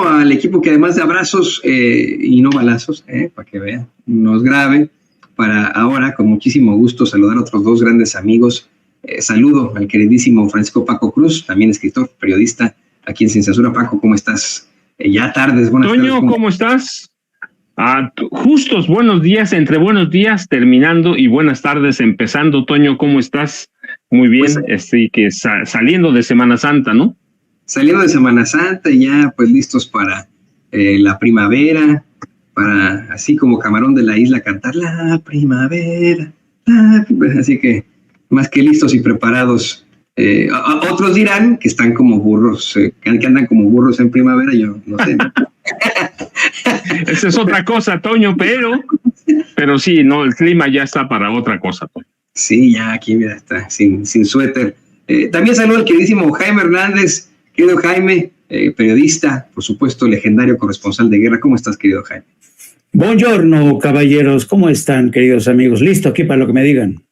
al equipo que además de abrazos y no balazos, para que vean, nos grabe, para ahora con muchísimo gusto saludar a otros dos grandes amigos. Saludo al queridísimo Francisco Paco Cruz, también escritor, periodista, aquí en Sin Censura. Paco, ¿cómo estás? Ya tardes, buenas Toño, tardes. ¿cómo estás? Justos buenos días, entre buenos días terminando y buenas tardes empezando. Toño, ¿cómo estás? Muy bien, pues, saliendo de Semana Santa, ¿no? Saliendo de Semana Santa y ya pues listos para la primavera, para así como Camarón de la Isla cantar la primavera. Así que más que listos y preparados. Otros dirán que están como burros, que andan como burros en primavera, yo no sé. Esa es otra cosa, Toño, pero sí, no, el clima ya está para otra cosa, Toño. Sí, ya aquí mira, está sin suéter. También saludo al queridísimo Jaime Hernández, querido Jaime, periodista, por supuesto, legendario corresponsal de guerra. ¿Cómo estás, querido Jaime? Buongiorno, caballeros, ¿cómo están, queridos amigos? Listo aquí para lo que me digan.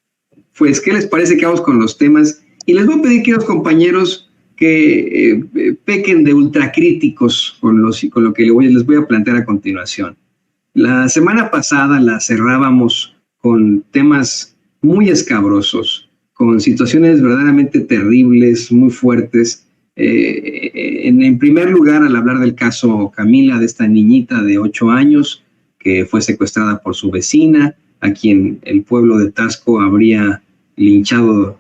Pues, ¿qué les parece que vamos con los temas? Y les voy a pedir, queridos compañeros, que pequen de ultracríticos con lo que les voy a plantear a continuación. La semana pasada la cerrábamos con temas muy escabrosos, con situaciones verdaderamente terribles, muy fuertes. En primer lugar, al hablar del caso Camila, de esta niñita de 8 años que fue secuestrada por su vecina, a quien el pueblo de Taxco habría linchado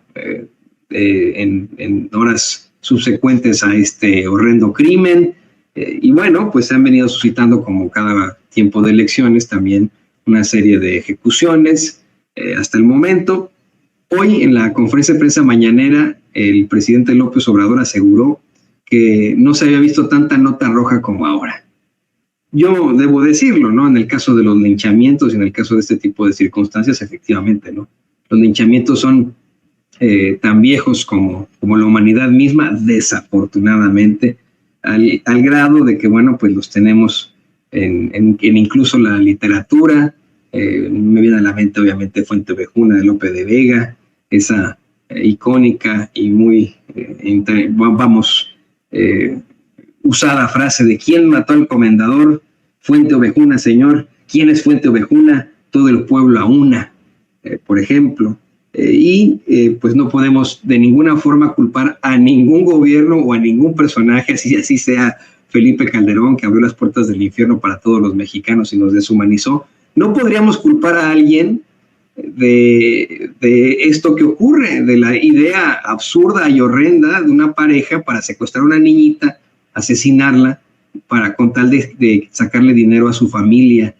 en horas subsecuentes a este horrendo crimen. Y bueno, pues se han venido suscitando, como cada tiempo de elecciones, también una serie de ejecuciones hasta el momento. Hoy, en la conferencia de prensa mañanera, el presidente López Obrador aseguró que no se había visto tanta nota roja como ahora. Yo debo decirlo, ¿no? En el caso de los linchamientos y en el caso de este tipo de circunstancias, efectivamente, ¿no? Los linchamientos son tan viejos como la humanidad misma, desafortunadamente, al grado de que, bueno, pues los tenemos en incluso la literatura. Me viene a la mente, obviamente, Fuente Ovejuna de Lope de Vega, esa icónica y muy, usada frase de ¿quién mató al comendador? Fuente Ovejuna, señor. ¿Quién es Fuente Ovejuna? Todo el pueblo a una, por ejemplo. Pues no podemos de ninguna forma culpar a ningún gobierno o a ningún personaje, así sea Felipe Calderón, que abrió las puertas del infierno para todos los mexicanos y nos deshumanizó. No podríamos culpar a alguien de esto que ocurre, de la idea absurda y horrenda de una pareja para secuestrar a una niñita, asesinarla, con tal de sacarle dinero a su familia,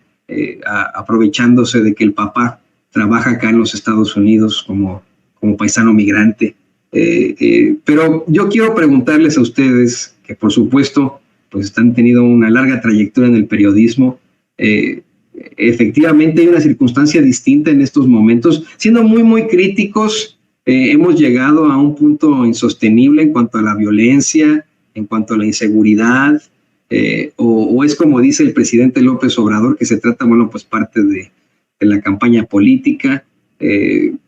aprovechándose de que el papá trabaja acá en los Estados Unidos como paisano migrante. Pero yo quiero preguntarles a ustedes, que por supuesto pues han tenido una larga trayectoria en el periodismo, efectivamente hay una circunstancia distinta en estos momentos. Siendo muy, muy críticos, hemos llegado a un punto insostenible en cuanto a la violencia, en cuanto a la inseguridad, o es como dice el presidente López Obrador, que se trata, bueno, pues parte de la campaña política,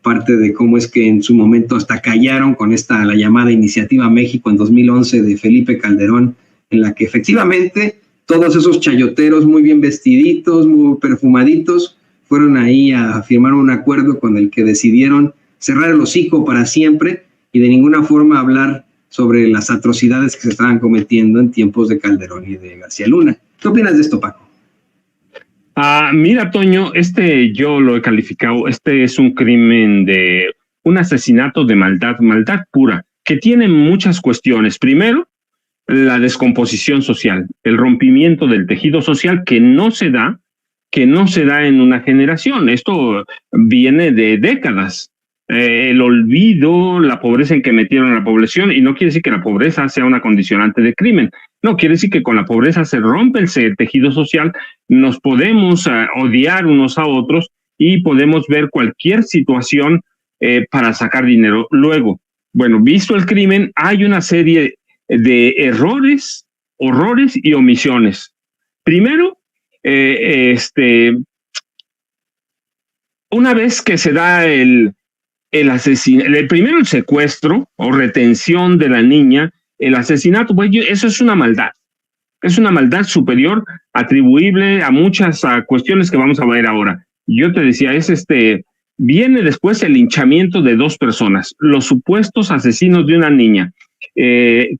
parte de cómo es que en su momento hasta callaron con la llamada Iniciativa México en 2011 de Felipe Calderón, en la que efectivamente todos esos chayoteros muy bien vestiditos, muy perfumaditos, fueron ahí a firmar un acuerdo con el que decidieron cerrar el hocico para siempre y de ninguna forma hablar sobre las atrocidades que se estaban cometiendo en tiempos de Calderón y de García Luna. ¿Qué opinas de esto, Paco? Mira, Toño, yo lo he calificado, es un crimen un asesinato de maldad pura, que tiene muchas cuestiones. Primero, la descomposición social, el rompimiento del tejido social que no se da en una generación. Esto viene de décadas. El olvido, la pobreza en que metieron a la población, y no quiere decir que la pobreza sea una condicionante de crimen. No, quiere decir que con la pobreza se rompe el tejido social, nos podemos odiar unos a otros y podemos ver cualquier situación para sacar dinero. Luego, bueno, visto el crimen, hay una serie de errores, horrores y omisiones. Primero, una vez que se da primero el secuestro o retención de la niña, el asesinato, pues eso es una maldad. Es una maldad superior atribuible a muchas cuestiones que vamos a ver ahora. Yo te decía, viene después el linchamiento de 2 personas, los supuestos asesinos de una niña. ¿Qué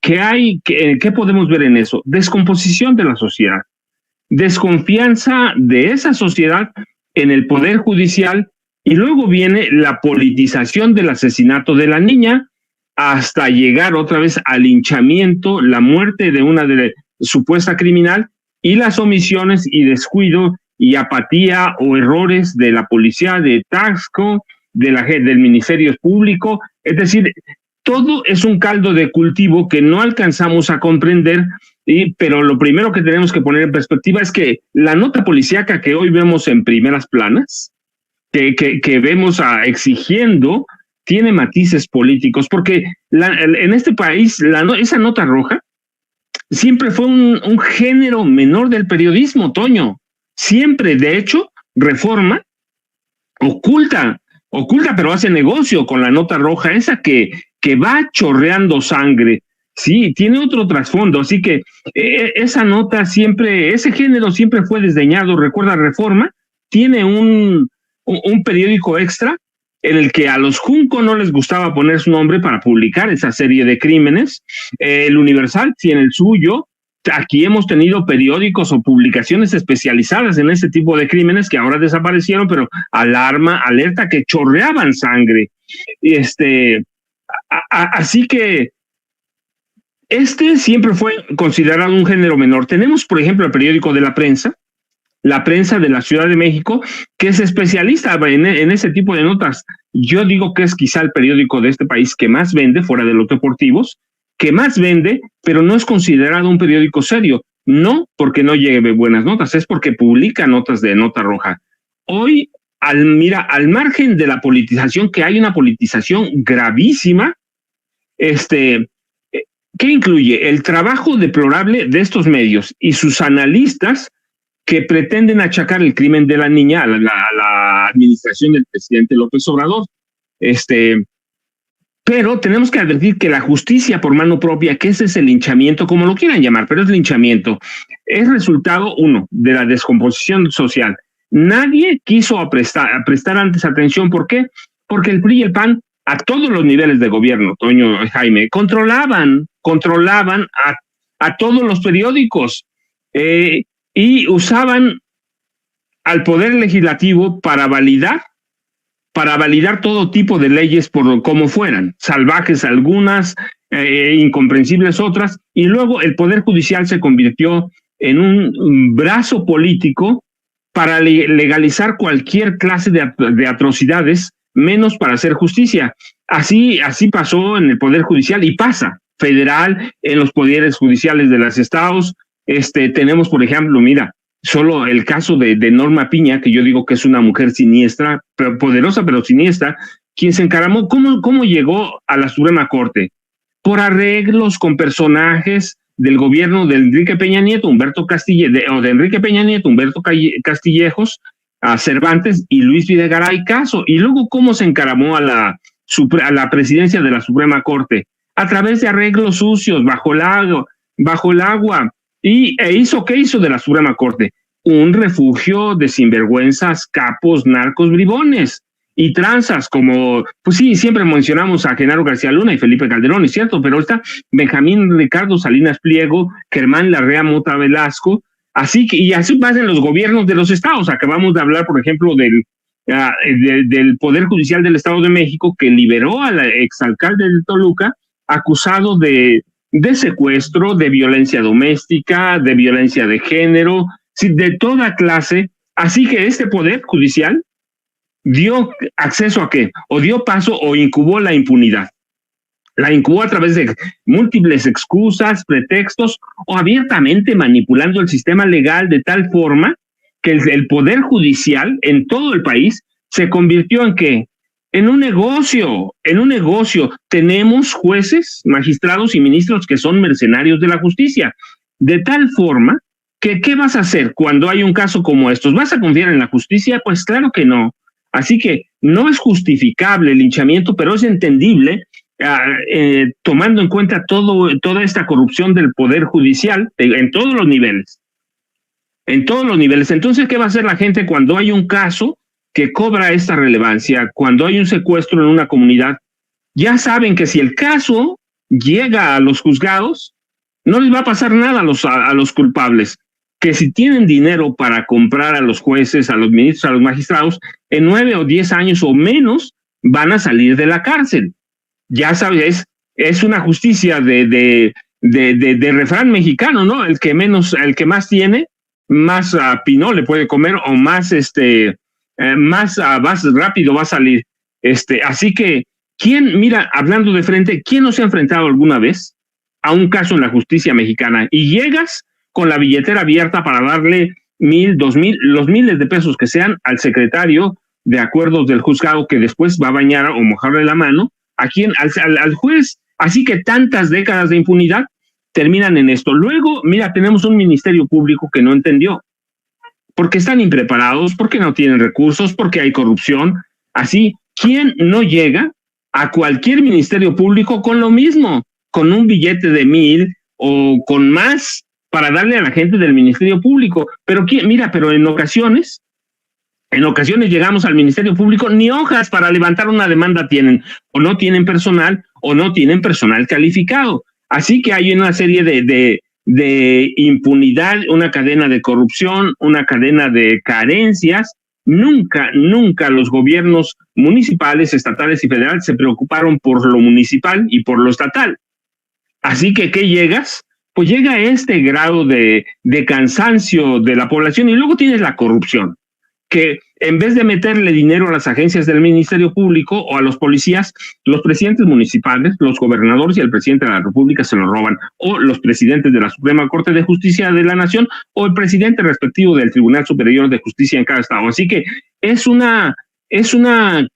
podemos ver en eso? Descomposición de la sociedad, desconfianza de esa sociedad en el Poder Judicial, y luego viene la politización del asesinato de la niña hasta llegar otra vez al linchamiento, la muerte de una supuesta criminal y las omisiones y descuido y apatía o errores de la policía de Taxco, del Ministerio Público. Es decir, todo es un caldo de cultivo que no alcanzamos a comprender, pero lo primero que tenemos que poner en perspectiva es que la nota policíaca que hoy vemos en primeras planas, que vemos exigiendo, tiene matices políticos, porque en este país esa nota roja siempre fue un género menor del periodismo, Toño. Siempre, de hecho, Reforma oculta, pero hace negocio con la nota roja, esa que va chorreando sangre. Sí, tiene otro trasfondo, así que esa nota siempre, ese género siempre fue desdeñado. Recuerda, Reforma tiene un periódico extra en el que a los Junco no les gustaba poner su nombre para publicar esa serie de crímenes. El Universal tiene el suyo. Aquí hemos tenido periódicos o publicaciones especializadas en este tipo de crímenes que ahora desaparecieron, pero alerta que chorreaban sangre. Así que siempre fue considerado un género menor. Tenemos, por ejemplo, el periódico de La Prensa de la Ciudad de México, que es especialista en ese tipo de notas. Yo digo que es quizá el periódico de este país que más vende, fuera de los deportivos, que más vende, pero no es considerado un periódico serio. No porque no lleve buenas notas, es porque publica notas de nota roja. Hoy, al margen de la politización, que hay una politización gravísima, ¿qué incluye? El trabajo deplorable de estos medios y sus analistas que pretenden achacar el crimen de la niña a la administración del presidente López Obrador. Pero tenemos que advertir que la justicia por mano propia, que ese es el linchamiento, como lo quieran llamar, pero es linchamiento, es resultado, de la descomposición social. Nadie quiso prestar antes atención. ¿Por qué? Porque el PRI y el PAN, a todos los niveles de gobierno, Toño, Jaime, controlaban a todos los periódicos y usaban al Poder Legislativo para validar todo tipo de leyes por como fueran, salvajes algunas, incomprensibles otras, y luego el Poder Judicial se convirtió en un brazo político para legalizar cualquier clase de atrocidades, menos para hacer justicia. Así pasó en el Poder Judicial y pasa federal, en los poderes judiciales de los estados. Tenemos, por ejemplo, solo el caso de Norma Piña, que yo digo que es una mujer siniestra, pero poderosa pero siniestra, quien se encaramó. ¿Cómo llegó a la Suprema Corte? Por arreglos con personajes del gobierno de Enrique Peña Nieto, Humberto Castillejos, a Cervantes y Luis Videgaray Caso. Y luego, ¿cómo se encaramó a la presidencia de la Suprema Corte? A través de arreglos sucios, bajo el agua. ¿Qué hizo de la Suprema Corte? Un refugio de sinvergüenzas, capos, narcos, bribones y tranzas, como, pues sí, siempre mencionamos a Genaro García Luna y Felipe Calderón, es cierto, pero está Benjamín Ricardo Salinas Pliego, Germán Larrea Mota Velasco, así pasan los gobiernos de los estados. Acabamos de hablar, por ejemplo, del Poder Judicial del Estado de México, que liberó al exalcalde de Toluca, acusado de secuestro, de violencia doméstica, de violencia de género, de toda clase. Así que este Poder Judicial dio acceso a ¿qué? O dio paso o incubó la impunidad. La incubó a través de múltiples excusas, pretextos, o abiertamente manipulando el sistema legal de tal forma que el Poder Judicial en todo el país se convirtió en ¿qué? En un negocio. Tenemos jueces, magistrados y ministros que son mercenarios de la justicia. De tal forma que, ¿qué vas a hacer cuando hay un caso como estos? ¿Vas a confiar en la justicia? Pues claro que no. Así que no es justificable el linchamiento, pero es entendible tomando en cuenta toda esta corrupción del Poder Judicial en todos los niveles. En todos los niveles. Entonces, ¿qué va a hacer la gente cuando hay un caso que cobra esta relevancia? Cuando hay un secuestro en una comunidad, ya saben que si el caso llega a los juzgados, no les va a pasar nada a los culpables. Que si tienen dinero para comprar a los jueces, a los ministros, a los magistrados, en 9 o 10 años o menos van a salir de la cárcel. Ya sabes, es una justicia de refrán mexicano, ¿no? El que más tiene, más pinó le puede comer o más más rápido va a salir. Así que, mira, hablando de frente, ¿quién no se ha enfrentado alguna vez a un caso en la justicia mexicana? Y llegas con la billetera abierta para darle 1,000, 2,000, los miles de pesos que sean al secretario de acuerdos del juzgado, que después va a bañar o mojarle la mano al juez. Así que tantas décadas de impunidad terminan en esto. Luego, mira, tenemos un ministerio público que no entendió, porque están impreparados, porque no tienen recursos, porque hay corrupción. Así, ¿quién no llega a cualquier ministerio público con lo mismo, con un billete de 1,000 o con más para darle a la gente del ministerio público? Pero en ocasiones llegamos al ministerio público, ni hojas para levantar una demanda tienen, o no tienen personal calificado. Así que hay una serie de impunidad, una cadena de corrupción, una cadena de carencias. Nunca los gobiernos municipales, estatales y federales se preocuparon por lo municipal y por lo estatal. Así que, ¿qué llegas? Pues llega este grado de cansancio de la población. Y luego tienes la corrupción, que en vez de meterle dinero a las agencias del Ministerio Público o a los policías, los presidentes municipales, los gobernadores y el presidente de la República se lo roban, o los presidentes de la Suprema Corte de Justicia de la Nación, o el presidente respectivo del Tribunal Superior de Justicia en cada estado. Así que es una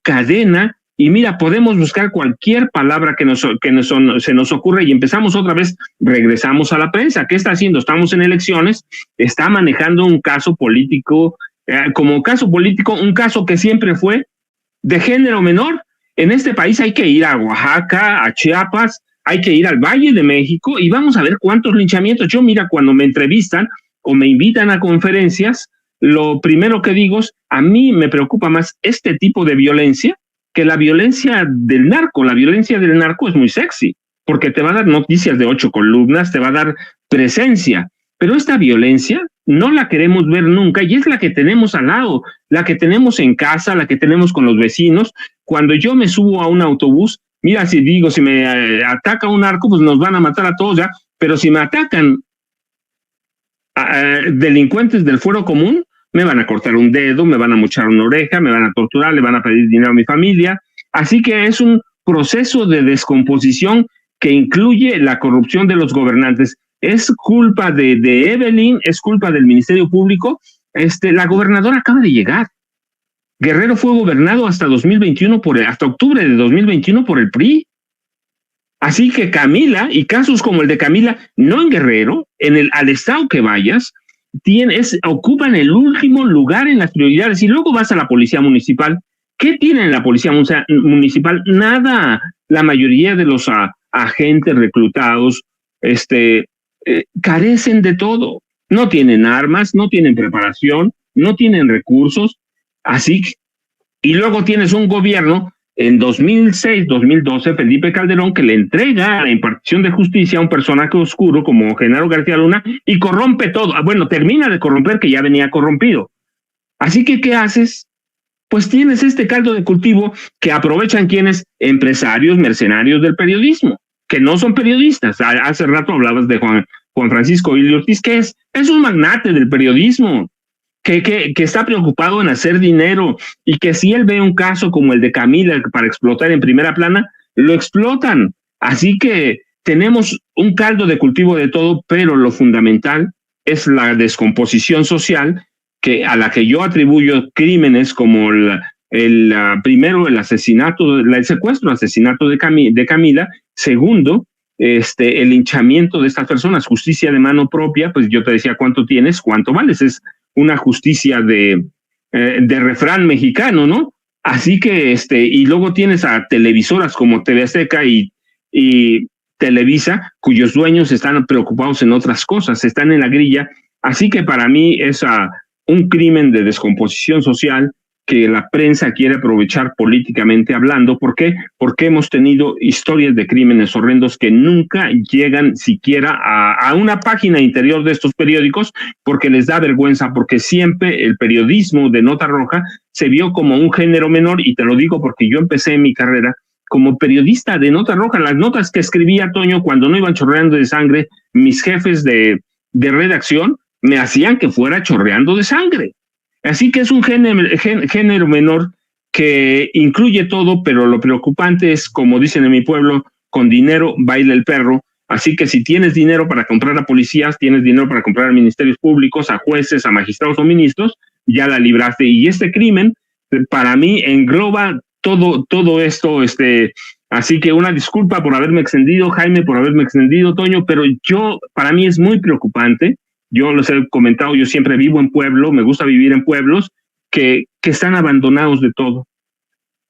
cadena. Y mira, podemos buscar cualquier palabra se nos ocurre y empezamos otra vez, regresamos a la prensa. ¿Qué está haciendo? Estamos en elecciones, está manejando un caso político, como caso político, un caso que siempre fue de género menor. En este país hay que ir a Oaxaca, a Chiapas, hay que ir al Valle de México y vamos a ver cuántos linchamientos. Yo, mira, cuando me entrevistan o me invitan a conferencias, lo primero que digo es, a mí me preocupa más este tipo de violencia que la violencia del narco. La violencia del narco es muy sexy, porque te va a dar noticias de 8 columnas, te va a dar presencia, pero esta violencia no la queremos ver nunca y es la que tenemos al lado, la que tenemos en casa, la que tenemos con los vecinos. Cuando yo me subo a un autobús, mira, si me ataca un narco, pues nos van a matar a todos ya, pero si me atacan delincuentes del fuero común, me van a cortar un dedo, me van a mochar una oreja, me van a torturar, le van a pedir dinero a mi familia. Así que es un proceso de descomposición que incluye la corrupción de los gobernantes. Es culpa de Evelyn, es culpa del Ministerio Público. La gobernadora acaba de llegar. Guerrero fue gobernado hasta 2021 hasta octubre de 2021 por el PRI. Así que Camila, y casos como el de Camila, no en Guerrero, al estado que vayas, ocupan el último lugar en las prioridades. Y luego vas a la policía municipal. ¿Qué tiene en la policía municipal? Nada. La mayoría de los agentes reclutados carecen de todo. No tienen armas, no tienen preparación, no tienen recursos. Así que, y luego tienes un gobierno en 2006, 2012, Felipe Calderón, que le entrega la impartición de justicia a un personaje oscuro como Genaro García Luna y corrompe todo. Bueno, termina de corromper, que ya venía corrompido. Así que, ¿qué haces? Pues tienes este caldo de cultivo que aprovechan quienes, empresarios, mercenarios del periodismo, que no son periodistas. Hace rato hablabas de Juan Francisco Ilio Ortiz, que es un magnate del periodismo, que está preocupado en hacer dinero y que si él ve un caso como el de Camila para explotar en primera plana, lo explotan. Así que tenemos un caldo de cultivo de todo, pero lo fundamental es la descomposición social, a la que yo atribuyo crímenes como primero el asesinato, el secuestro, asesinato de Camila, segundo, el linchamiento de estas personas, justicia de mano propia. Pues yo te decía, ¿cuánto tienes? ¿Cuánto vales? Es una justicia de refrán mexicano, ¿no? Así que, y luego tienes a televisoras como TV Azteca y Televisa, cuyos dueños están preocupados en otras cosas, están en la grilla. Así que para mí es un crimen de descomposición social que la prensa quiere aprovechar políticamente hablando. ¿Por qué? Porque hemos tenido historias de crímenes horrendos que nunca llegan siquiera a una página interior de estos periódicos, porque les da vergüenza, porque siempre el periodismo de nota roja se vio como un género menor, y te lo digo porque yo empecé mi carrera como periodista de nota roja. Las notas que escribía, Toño, cuando no iban chorreando de sangre, mis jefes de redacción me hacían que fuera chorreando de sangre. Así que es un género menor que incluye todo, pero lo preocupante es, como dicen en mi pueblo, con dinero baila el perro. Así que si tienes dinero para comprar a policías, tienes dinero para comprar a ministerios públicos, a jueces, a magistrados o ministros, ya la libraste. Y este crimen, para mí, engloba todo esto. Así que una disculpa por haberme extendido, Jaime, por haberme extendido, Toño, pero para mí es muy preocupante. Yo les he comentado, yo siempre vivo en pueblo, me gusta vivir en pueblos que están abandonados de todo.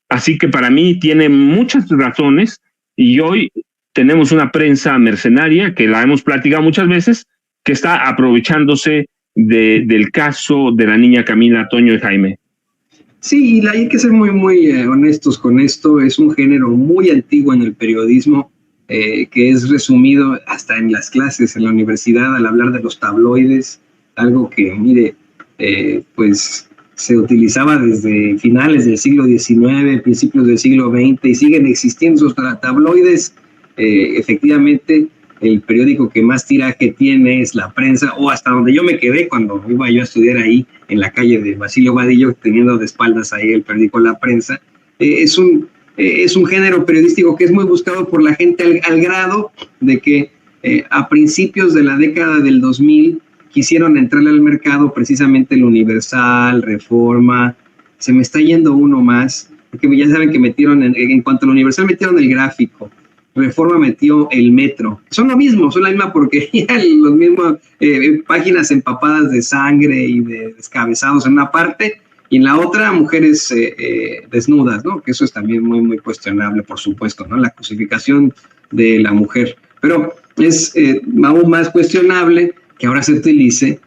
Así que para mí tiene muchas razones, y hoy tenemos una prensa mercenaria, que la hemos platicado muchas veces, que está aprovechándose del caso de la niña Camila, Toño y Jaime. Sí, y hay que ser muy, muy honestos con esto. Es un género muy antiguo en el periodismo, que es resumido hasta en las clases en la universidad al hablar de los tabloides, algo que, mire, pues se utilizaba desde finales del siglo XIX, principios del siglo XX, y siguen existiendo esos tabloides. Efectivamente, el periódico que más tiraje tiene es La Prensa, o hasta donde yo me quedé cuando iba yo a estudiar ahí, en la calle de Basilio Vadillo, teniendo de espaldas ahí el periódico La Prensa. Es un género periodístico que es muy buscado por la gente al grado de que a principios de la década del 2000 quisieron entrarle al mercado precisamente el Universal, Reforma. Se me está yendo uno más, porque ya saben que metieron, en cuanto al Universal metieron el Gráfico, Reforma metió el Metro. Son lo mismo, son la misma porquería, los mismos páginas empapadas de sangre y de descabezados en una parte, y en la otra mujeres desnudas, ¿no? Que eso es también muy, muy cuestionable, por supuesto, ¿no? La cosificación de la mujer. Pero es aún más cuestionable que ahora se utilice